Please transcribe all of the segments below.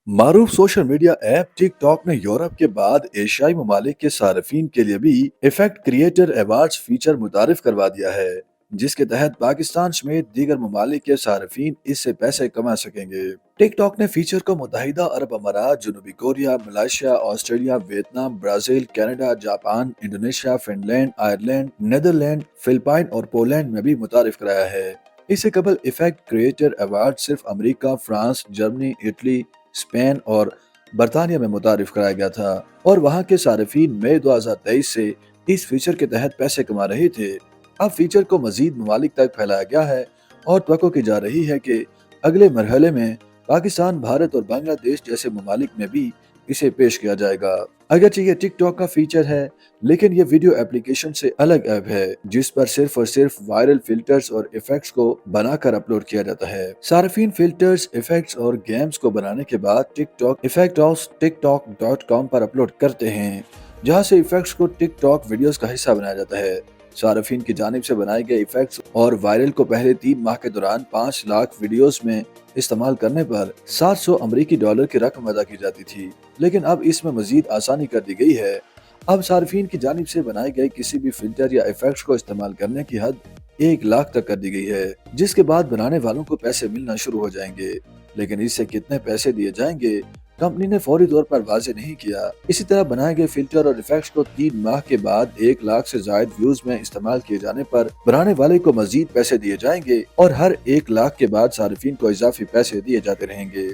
मारूफ social media app TikTok ने Europe के बाद एशियाई ममालिक के सार्फिन के लिए भी इफेक्ट क्रिएटर अवार्ड्स फीचर मुतारिफ करवा दिया है, जिसके तहत पाकिस्तान समेत दीगर ममालिक के सार्फिन इससे पैसे कमा सकेंगे। टिक टॉक ने फीचर को मुत्तहिदा अरब अमारात, जनूबी Korea, Malaysia, Australia, Vietnam, Brazil, Canada, Japan, Indonesia, Finland, Ireland, Netherland, Philippine और पोलैंड में भी मुतारिफ कराया है। इससे कबल इफेक्ट क्रिएटर अवार्ड सिर्फ America, France, Germany, Italy, Spain और बरतानिया में मुतारिफ कराया गया था और वहां के सार्फिन मई 2023 से इस फीचर के तहत पैसे कमा रहे थे। अब फीचर को मजीद ममालिक तक फैलाया गया है और तवक्को की जा रही है कि अगले मरहले में पाकिस्तान, भारत और बांग्लादेश जैसे ममालिक में भी इसे पेश किया जाएगा। अगरचे ये टिक टॉक का फीचर है, लेकिन ये वीडियो एप्लीकेशन से अलग ऐप है जिस पर सिर्फ और सिर्फ वायरल फिल्टर्स और इफेक्ट्स को बनाकर अपलोड किया जाता है। सार्फिन फिल्टर्स, इफेक्ट्स और गेम्स को बनाने के बाद टिकटॉक इफेक्ट हाउस tiktok.com पर अपलोड करते हैं, जहां से इफेक्ट्स को टिकटॉक वीडियोस का हिस्सा बनाया जाता है। सार्फिन की जानिब से बनाए गए इफेक्ट्स और वायरल को पहले 3 माह के दौरान 5 लाख वीडियोस में इस्तेमाल करने पर $700 अमरीकी की रकम अदा की जाती थी, लेकिन अब इसमें मजीद आसानी कर दी गई है। अब सार्फिन की जानिब से बनाए गए किसी भी फिल्टर या इफेक्ट्स को इस्तेमाल करने की हद 1 लाख तक कर दी गई है, जिसके बाद बनाने वालों को पैसे मिलना शुरू हो जाएंगे। लेकिन इससे कितने पैसे दिए जाएंगे, कंपनी ने फौरी तौर पर वाज़ेह नहीं किया। इसी तरह बनाए गए फिल्टर और इफेक्ट्स को 3 माह के बाद 1 लाख से ज्यादा व्यूज में इस्तेमाल किए जाने पर बनाने वाले को मजीद पैसे दिए जाएंगे और हर 1 लाख के बाद सार्फिन को इजाफी पैसे दिए जाते रहेंगे।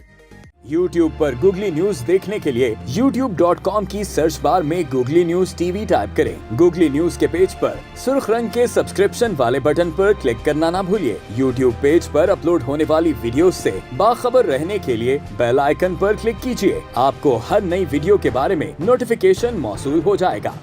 YouTube पर गूगली न्यूज देखने के लिए youtube.com की सर्च बार में गूगली न्यूज टीवी टाइप करें। गूगली न्यूज के पेज पर सुर्ख रंग के सब्सक्रिप्शन वाले बटन पर क्लिक करना ना भूलिए। YouTube पेज पर अपलोड होने वाली वीडियोस से बाखबर रहने के लिए बेल आइकन पर क्लिक कीजिए। आपको हर नई वीडियो के बारे में नोटिफिकेशन मौसूल हो जाएगा।